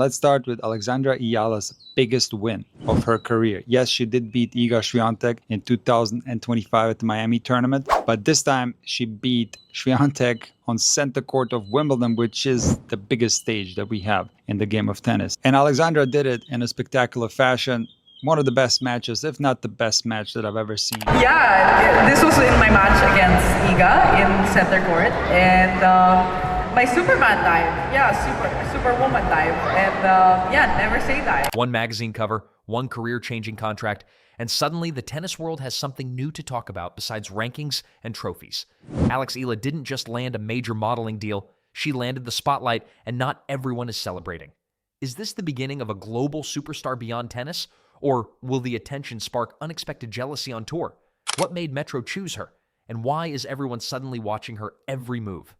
Let's start with Alexandra Eala's biggest win of her career. Yes, she did beat Iga Swiatek in 2025 at the Miami tournament, but this time she beat Swiatek on center court of Wimbledon, which is the biggest stage that we have in the game of tennis. And Alexandra did it in a spectacular fashion. One of the best matches, if not the best match that I've ever seen. Yeah, this was in my match against Iga in center court, and my Superman dive, yeah, Superwoman dive, and yeah, never say die. One magazine cover, one career-changing contract, and suddenly the tennis world has something new to talk about besides rankings and trophies. Alex Eala didn't just land a major modeling deal, she landed the spotlight, and not everyone is celebrating. Is this the beginning of a global superstar beyond tennis? Or will the attention spark unexpected jealousy on tour? What made Metro choose her? And why is everyone suddenly watching her every move?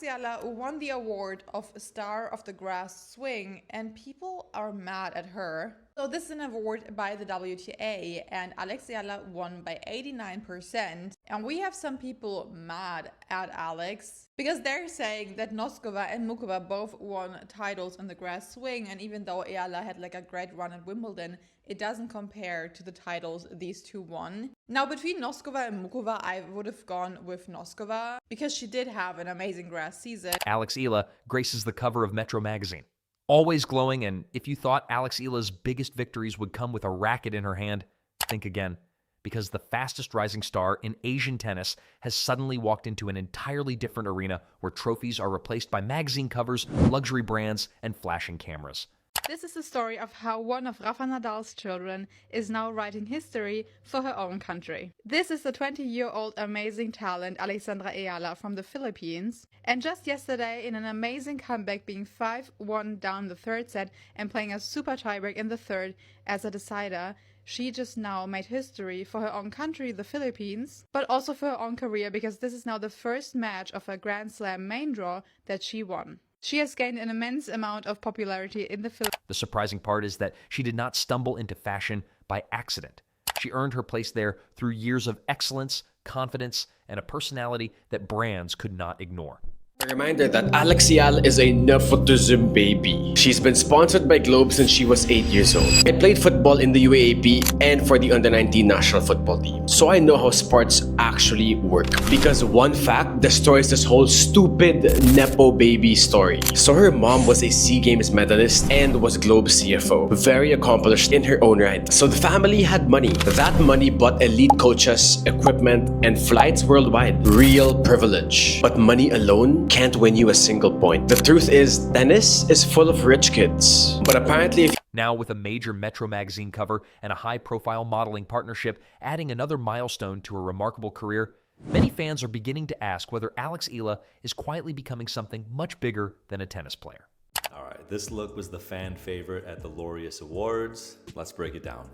Eala won the award of Star of the Grass Swing, and people are mad at her. So this is an award by the WTA, and Eala won by 89%. And we have some people mad at Alex because they're saying that Noskova and Mukova both won titles in the grass swing, and even though Eala had like a great run at Wimbledon, it doesn't compare to the titles these two won. Now, between Noskova and Mukova, I would have gone with Noskova because she did have an amazing grass season. Alex Eala graces the cover of Metro magazine. Always glowing, and if you thought Alex Eala's biggest victories would come with a racket in her hand, think again. Because the fastest rising star in Asian tennis has suddenly walked into an entirely different arena where trophies are replaced by magazine covers, luxury brands, and flashing cameras. This is the story of how one of Rafa Nadal's children is now writing history for her own country. This is the 20-year-old amazing talent Alexandra Eala from the Philippines. And just yesterday, in an amazing comeback, being 5-1 down the third set and playing a super tiebreak in the third as a decider, she just now made history for her own country, the Philippines, but also for her own career, because this is now the first match of a Grand Slam main draw that she won. She has gained an immense amount of popularity in the Philippines. The surprising part is that she did not stumble into fashion by accident. She earned her place there through years of excellence, confidence, and a personality that brands could not ignore. A reminder that Alex Eala is a nepotism baby. She's been sponsored by Globe since she was 8 years old. I played football in the UAAP and for the under-19 national football team, so I know how sports actually work. Because one fact destroys this whole stupid nepo baby story. So her mom was a SEA Games medalist and was Globe CFO. Very accomplished in her own right. So the family had money. That money bought elite coaches, equipment, and flights worldwide. Real privilege. But money alone can't win you a single point. The truth is, tennis is full of rich kids. But apparently, now with a major Metro magazine cover and a high-profile modeling partnership adding another milestone to her remarkable career, many fans are beginning to ask whether Alex Eala is quietly becoming something much bigger than a tennis player. All right, this look was the fan favorite at the Laureus Awards. Let's break it down.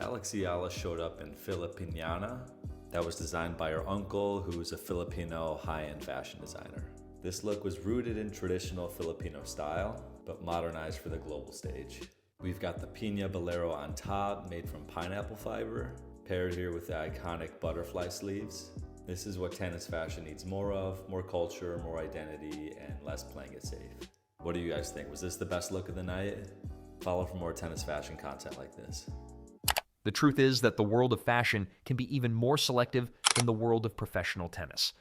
Alex Eala showed up in Filipiniana. That was designed by her uncle, who's a Filipino high-end fashion designer. This look was rooted in traditional Filipino style, but modernized for the global stage. We've got the Piña Bolero on top, made from pineapple fiber, paired here with the iconic butterfly sleeves. This is what tennis fashion needs more of: more culture, more identity, and less playing it safe. What do you guys think? Was this the best look of the night? Follow for more tennis fashion content like this. The truth is that the world of fashion can be even more selective than the world of professional tennis.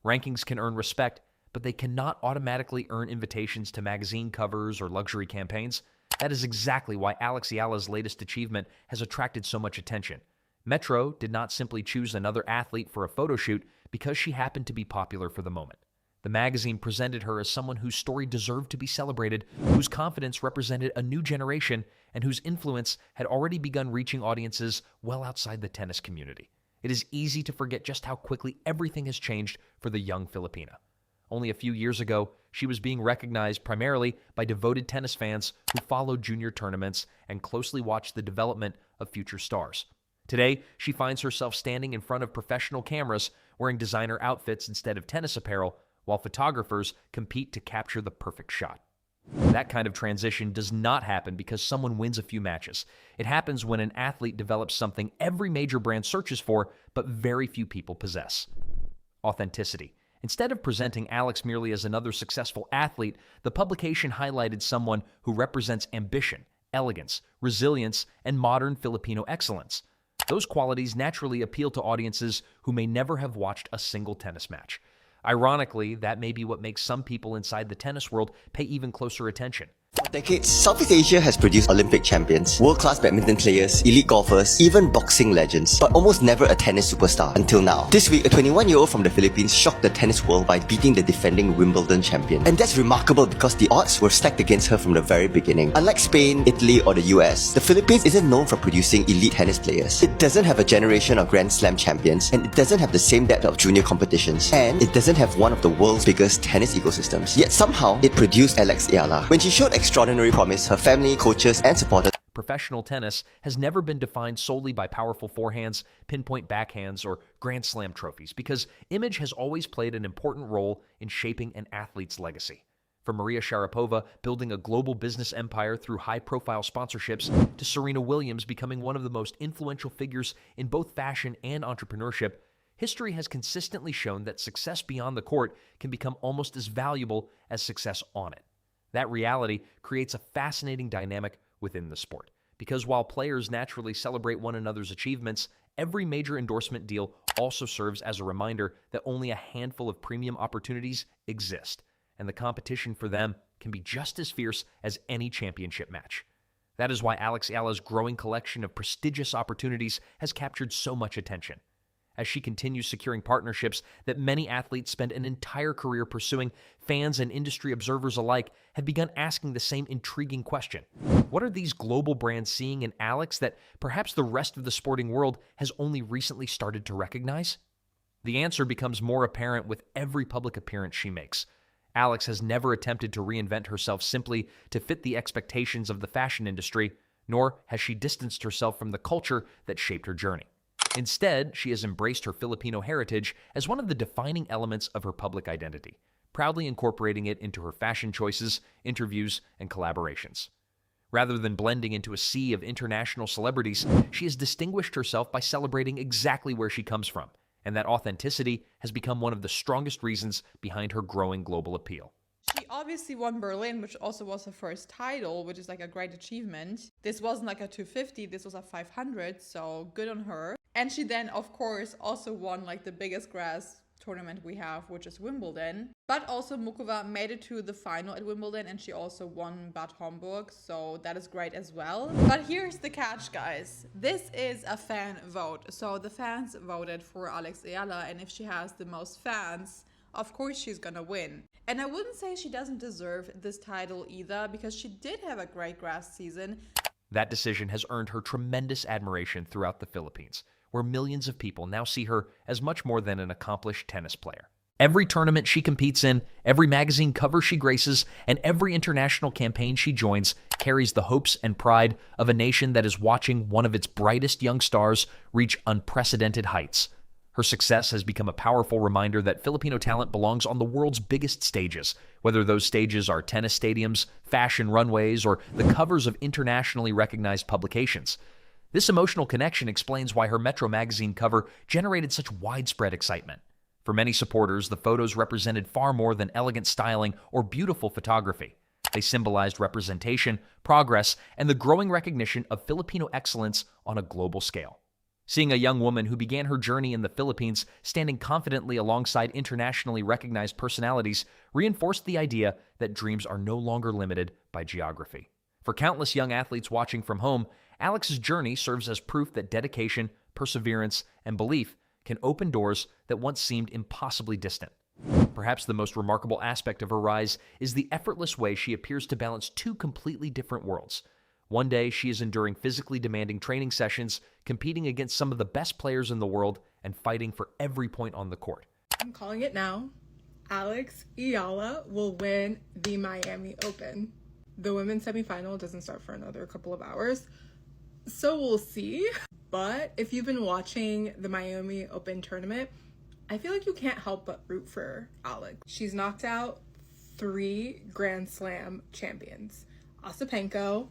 Rankings can earn respect, but they cannot automatically earn invitations to magazine covers or luxury campaigns. That is exactly why Alex Eala's latest achievement has attracted so much attention. Metro did not simply choose another athlete for a photo shoot because she happened to be popular for the moment. The magazine presented her as someone whose story deserved to be celebrated, whose confidence represented a new generation, and whose influence had already begun reaching audiences well outside the tennis community. It is easy to forget just how quickly everything has changed for the young Filipina. Only a few years ago, she was being recognized primarily by devoted tennis fans who followed junior tournaments and closely watched the development of future stars. Today, she finds herself standing in front of professional cameras, wearing designer outfits instead of tennis apparel, while photographers compete to capture the perfect shot. That kind of transition does not happen because someone wins a few matches. It happens when an athlete develops something every major brand searches for, but very few people possess: authenticity. Instead of presenting Alex merely as another successful athlete, the publication highlighted someone who represents ambition, elegance, resilience, and modern Filipino excellence. Those qualities naturally appeal to audiences who may never have watched a single tennis match. Ironically, that may be what makes some people inside the tennis world pay even closer attention. For decades, Southeast Asia has produced Olympic champions, world-class badminton players, elite golfers, even boxing legends, but almost never a tennis superstar until now. This week, a 21-year-old from the Philippines shocked the tennis world by beating the defending Wimbledon champion. And that's remarkable because the odds were stacked against her from the very beginning. Unlike Spain, Italy, or the US, the Philippines isn't known for producing elite tennis players. It doesn't have a generation of Grand Slam champions, and it doesn't have the same depth of junior competitions, and it doesn't have one of the world's biggest tennis ecosystems. Yet somehow, it produced Alex Eala. When she showed extraordinary promise, her family, coaches, and supporters. Professional tennis has never been defined solely by powerful forehands, pinpoint backhands, or Grand Slam trophies, because image has always played an important role in shaping an athlete's legacy. From Maria Sharapova building a global business empire through high-profile sponsorships, to Serena Williams becoming one of the most influential figures in both fashion and entrepreneurship, history has consistently shown that success beyond the court can become almost as valuable as success on it. That reality creates a fascinating dynamic within the sport, because while players naturally celebrate one another's achievements, every major endorsement deal also serves as a reminder that only a handful of premium opportunities exist, and the competition for them can be just as fierce as any championship match. That is why Alex Eala's growing collection of prestigious opportunities has captured so much attention. As she continues securing partnerships that many athletes spend an entire career pursuing, fans and industry observers alike have begun asking the same intriguing question. What are these global brands seeing in Alex that perhaps the rest of the sporting world has only recently started to recognize? The answer becomes more apparent with every public appearance she makes. Alex has never attempted to reinvent herself simply to fit the expectations of the fashion industry, nor has she distanced herself from the culture that shaped her journey. Instead, she has embraced her Filipino heritage as one of the defining elements of her public identity, proudly incorporating it into her fashion choices, interviews, and collaborations. Rather than blending into a sea of international celebrities, she has distinguished herself by celebrating exactly where she comes from, and that authenticity has become one of the strongest reasons behind her growing global appeal. She obviously won Berlin, which also was her first title, which is like a great achievement. This wasn't like a 250, this was a 500, so good on her. And she then, of course, also won like the biggest grass tournament we have, which is Wimbledon. But also Mukova made it to the final at Wimbledon, and she also won Bad Homburg, so that is great as well. But here's the catch, guys. This is a fan vote. So the fans voted for Alex Eala, and if she has the most fans, of course she's gonna win. And I wouldn't say she doesn't deserve this title either, because she did have a great grass season. That decision has earned her tremendous admiration throughout the Philippines, where millions of people now see her as much more than an accomplished tennis player. Every tournament she competes in, every magazine cover she graces, and every international campaign she joins carries the hopes and pride of a nation that is watching one of its brightest young stars reach unprecedented heights. Her success has become a powerful reminder that Filipino talent belongs on the world's biggest stages, whether those stages are tennis stadiums, fashion runways, or the covers of internationally recognized publications. This emotional connection explains why her Metro magazine cover generated such widespread excitement. For many supporters, the photos represented far more than elegant styling or beautiful photography. They symbolized representation, progress, and the growing recognition of Filipino excellence on a global scale. Seeing a young woman who began her journey in the Philippines standing confidently alongside internationally recognized personalities reinforced the idea that dreams are no longer limited by geography. For countless young athletes watching from home, Alex's journey serves as proof that dedication, perseverance, and belief can open doors that once seemed impossibly distant. Perhaps the most remarkable aspect of her rise is the effortless way she appears to balance two completely different worlds. One day, she is enduring physically demanding training sessions, competing against some of the best players in the world, and fighting for every point on the court. I'm calling it now. Alex Eala will win the Miami Open. The women's semifinal doesn't start for another couple of hours, so we'll see. But if you've been watching the Miami Open tournament, I feel like you can't help but root for Alex. She's knocked out 3 Grand Slam champions: Ostapenko,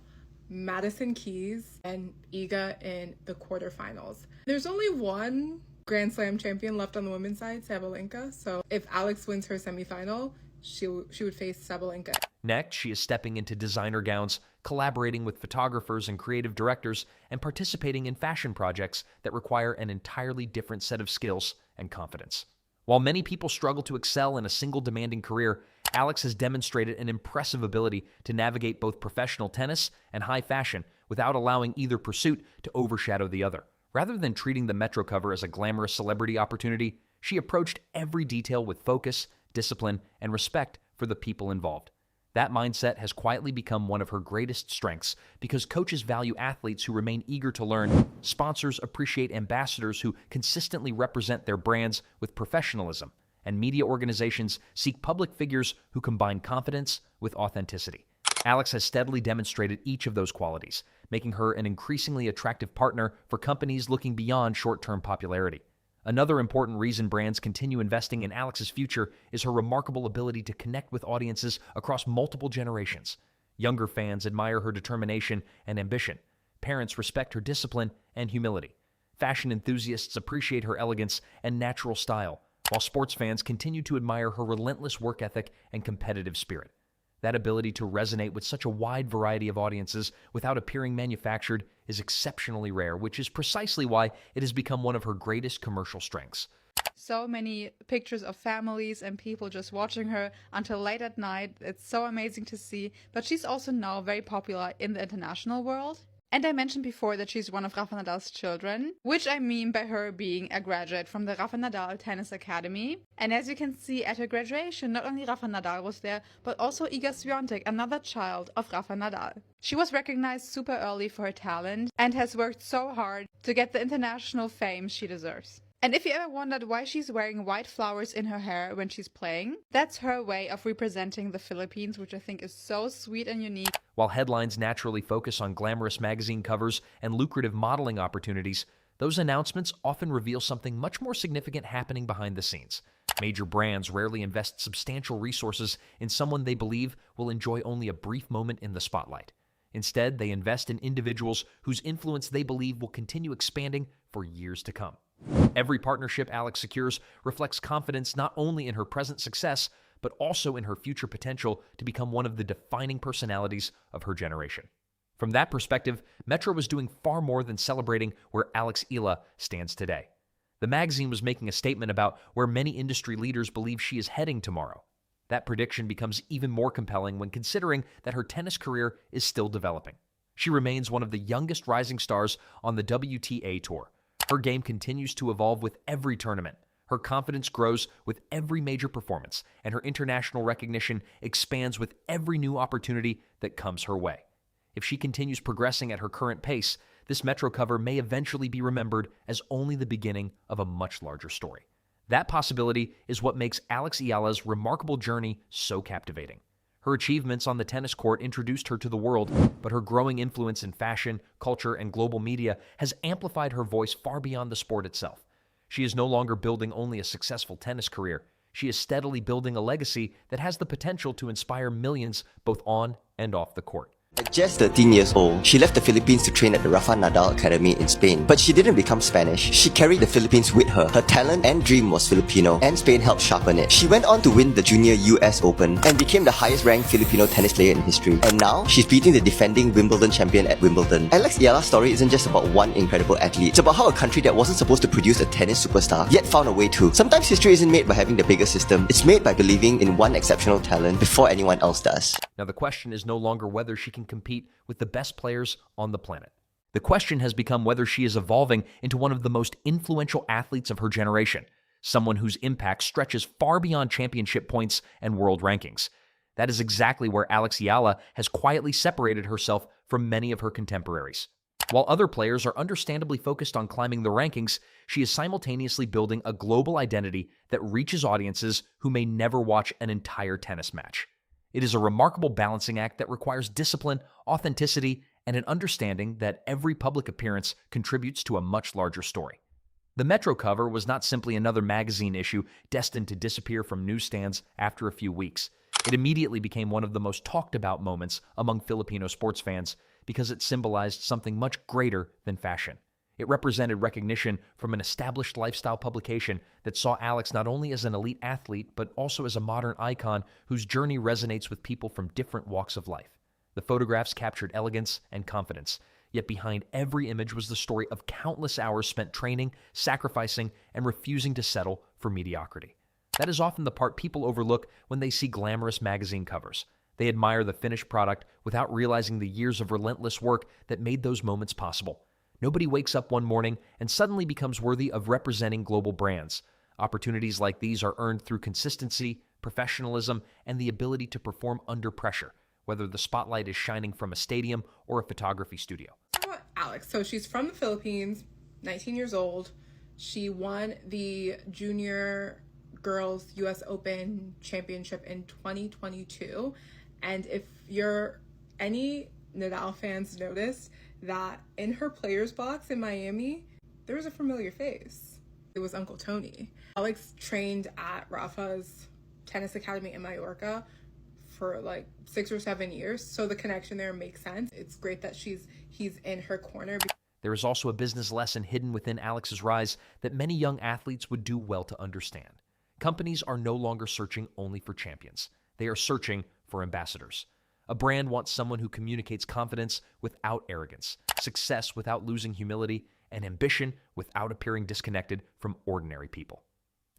Madison Keys, and Iga in the quarterfinals. There's only one Grand Slam champion left on the women's side, Sabalenka. So if Alex wins her semifinal, she would face Sabalenka. Next, she is stepping into designer gowns, collaborating with photographers and creative directors, and participating in fashion projects that require an entirely different set of skills and confidence. While many people struggle to excel in a single demanding career, Alex has demonstrated an impressive ability to navigate both professional tennis and high fashion without allowing either pursuit to overshadow the other. Rather than treating the Metro cover as a glamorous celebrity opportunity, she approached every detail with focus, discipline, and respect for the people involved. That mindset has quietly become one of her greatest strengths because coaches value athletes who remain eager to learn, sponsors appreciate ambassadors who consistently represent their brands with professionalism, and media organizations seek public figures who combine confidence with authenticity. Alex has steadily demonstrated each of those qualities, making her an increasingly attractive partner for companies looking beyond short-term popularity. Another important reason brands continue investing in Alex's future is her remarkable ability to connect with audiences across multiple generations. Younger fans admire her determination and ambition. Parents respect her discipline and humility. Fashion enthusiasts appreciate her elegance and natural style, while sports fans continue to admire her relentless work ethic and competitive spirit. That ability to resonate with such a wide variety of audiences without appearing manufactured is exceptionally rare, which is precisely why it has become one of her greatest commercial strengths. So many pictures of families and people just watching her until late at night. It's so amazing to see. But she's also now very popular in the international world. And I mentioned before that she's one of Rafa Nadal's children, which I mean by her being a graduate from the Rafa Nadal Tennis Academy. And as you can see at her graduation, not only Rafa Nadal was there, but also Iga Swiatek, another child of Rafa Nadal. She was recognized super early for her talent and has worked so hard to get the international fame she deserves. And if you ever wondered why she's wearing white flowers in her hair when she's playing, that's her way of representing the Philippines, which I think is so sweet and unique. While headlines naturally focus on glamorous magazine covers and lucrative modeling opportunities, those announcements often reveal something much more significant happening behind the scenes. Major brands rarely invest substantial resources in someone they believe will enjoy only a brief moment in the spotlight. Instead, they invest in individuals whose influence they believe will continue expanding for years to come. Every partnership Alex secures reflects confidence not only in her present success, but also in her future potential to become one of the defining personalities of her generation. From that perspective, Metro was doing far more than celebrating where Alex Eala stands today. The magazine was making a statement about where many industry leaders believe she is heading tomorrow. That prediction becomes even more compelling when considering that her tennis career is still developing. She remains one of the youngest rising stars on the WTA Tour. Her game continues to evolve with every tournament. Her confidence grows with every major performance, and her international recognition expands with every new opportunity that comes her way. If she continues progressing at her current pace, this Metro cover may eventually be remembered as only the beginning of a much larger story. That possibility is what makes Alex Eala's remarkable journey so captivating. Her achievements on the tennis court introduced her to the world, but her growing influence in fashion, culture, and global media has amplified her voice far beyond the sport itself. She is no longer building only a successful tennis career. She is steadily building a legacy that has the potential to inspire millions both on and off the court. At just 13 years old, she left the Philippines to train at the Rafa Nadal Academy in Spain. But she didn't become Spanish. She carried the Philippines with her. Her talent and dream was Filipino, and Spain helped sharpen it. She went on to win the Junior US Open and became the highest-ranked Filipino tennis player in history. And now, she's beating the defending Wimbledon champion at Wimbledon. Alex Eala's story isn't just about one incredible athlete. It's about how a country that wasn't supposed to produce a tennis superstar yet found a way to. Sometimes history isn't made by having the bigger system. It's made by believing in one exceptional talent before anyone else does. Now, the question is no longer whether she can compete with the best players on the planet. The question has become whether she is evolving into one of the most influential athletes of her generation, someone whose impact stretches far beyond championship points and world rankings. That is exactly where Alex Eala has quietly separated herself from many of her contemporaries. While other players are understandably focused on climbing the rankings, she is simultaneously building a global identity that reaches audiences who may never watch an entire tennis match. It is a remarkable balancing act that requires discipline, authenticity, and an understanding that every public appearance contributes to a much larger story. The Metro cover was not simply another magazine issue destined to disappear from newsstands after a few weeks. It immediately became one of the most talked about moments among Filipino sports fans because it symbolized something much greater than fashion. It represented recognition from an established lifestyle publication that saw Alex not only as an elite athlete, but also as a modern icon whose journey resonates with people from different walks of life. The photographs captured elegance and confidence, yet behind every image was the story of countless hours spent training, sacrificing, and refusing to settle for mediocrity. That is often the part people overlook when they see glamorous magazine covers. They admire the finished product without realizing the years of relentless work that made those moments possible. Nobody wakes up one morning and suddenly becomes worthy of representing global brands. Opportunities like these are earned through consistency, professionalism, and the ability to perform under pressure, whether the spotlight is shining from a stadium or a photography studio. Talk about Alex. So she's from the Philippines, 19 years old. She won the Junior Girls US Open Championship in 2022. And if you're any Nadal fans, noticed that in her player's box in Miami, there was a familiar face. It was Uncle Tony. Alex trained at Rafa's tennis academy in Mallorca for like 6 or 7 years, so the connection there makes sense. It's great that he's in her corner. There is also a business lesson hidden within Alex's rise that many young athletes would do well to understand. Companies are no longer searching only for champions. They are searching for ambassadors. A brand wants someone who communicates confidence without arrogance, success without losing humility, and ambition without appearing disconnected from ordinary people.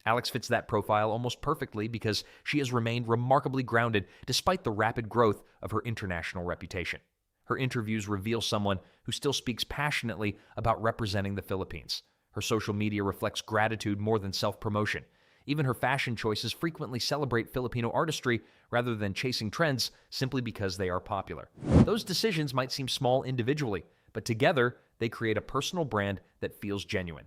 Alex fits that profile almost perfectly because she has remained remarkably grounded despite the rapid growth of her international reputation. Her interviews reveal someone who still speaks passionately about representing the Philippines. Her social media reflects gratitude more than self-promotion. Even her fashion choices frequently celebrate Filipino artistry rather than chasing trends simply because they are popular. Those decisions might seem small individually, but together they create a personal brand that feels genuine.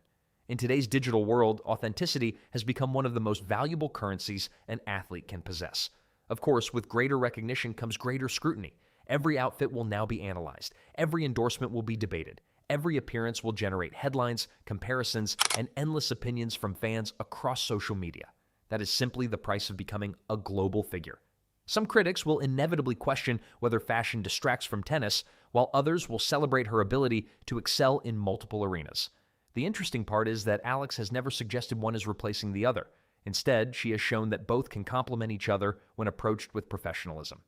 In today's digital world, authenticity has become one of the most valuable currencies an athlete can possess. Of course, with greater recognition comes greater scrutiny. Every outfit will now be analyzed. Every endorsement will be debated. Every appearance will generate headlines, comparisons, and endless opinions from fans across social media. That is simply the price of becoming a global figure. Some critics will inevitably question whether fashion distracts from tennis, while others will celebrate her ability to excel in multiple arenas. The interesting part is that Alex has never suggested one is replacing the other. Instead, she has shown that both can complement each other when approached with professionalism.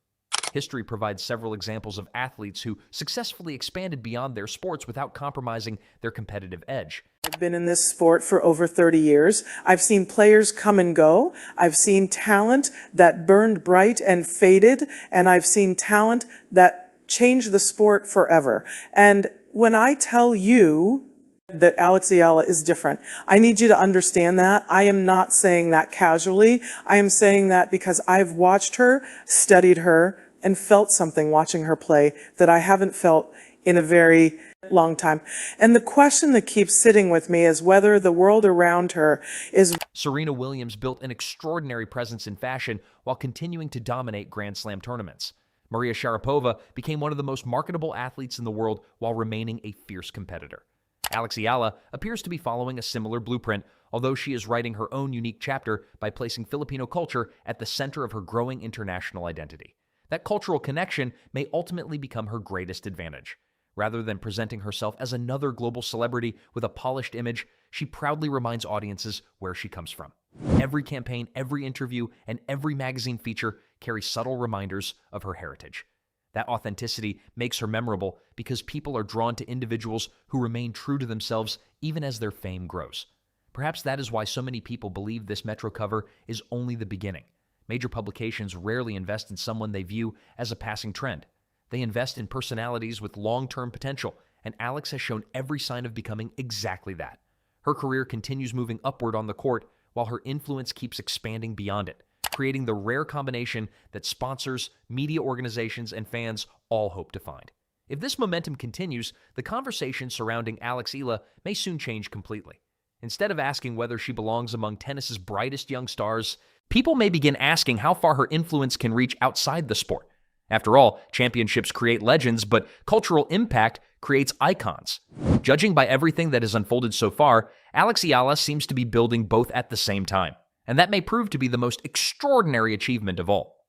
History provides several examples of athletes who successfully expanded beyond their sports without compromising their competitive edge. I've been in this sport for over 30 years. I've seen players come and go. I've seen talent that burned bright and faded, and I've seen talent that changed the sport forever. And when I tell you that Alex Eala is different, I need you to understand that. I am not saying that casually. I am saying that because I've watched her, studied her, and felt something watching her play that I haven't felt in a very long time. And the question that keeps sitting with me is whether the world around her is... Serena Williams built an extraordinary presence in fashion while continuing to dominate Grand Slam tournaments. Maria Sharapova became one of the most marketable athletes in the world while remaining a fierce competitor. Alex Eala appears to be following a similar blueprint, although she is writing her own unique chapter by placing Filipino culture at the center of her growing international identity. That cultural connection may ultimately become her greatest advantage. Rather than presenting herself as another global celebrity with a polished image, she proudly reminds audiences where she comes from. Every campaign, every interview, and every magazine feature carry subtle reminders of her heritage. That authenticity makes her memorable because people are drawn to individuals who remain true to themselves even as their fame grows. Perhaps that is why so many people believe this Metro cover is only the beginning. Major publications rarely invest in someone they view as a passing trend. They invest in personalities with long-term potential, and Alex has shown every sign of becoming exactly that. Her career continues moving upward on the court, while her influence keeps expanding beyond it, creating the rare combination that sponsors, media organizations, and fans all hope to find. If this momentum continues, the conversation surrounding Alex Eala may soon change completely. Instead of asking whether she belongs among tennis's brightest young stars, people may begin asking how far her influence can reach outside the sport. After all, championships create legends, but cultural impact creates icons. Judging by everything that has unfolded so far, Alex Eala seems to be building both at the same time, and that may prove to be the most extraordinary achievement of all.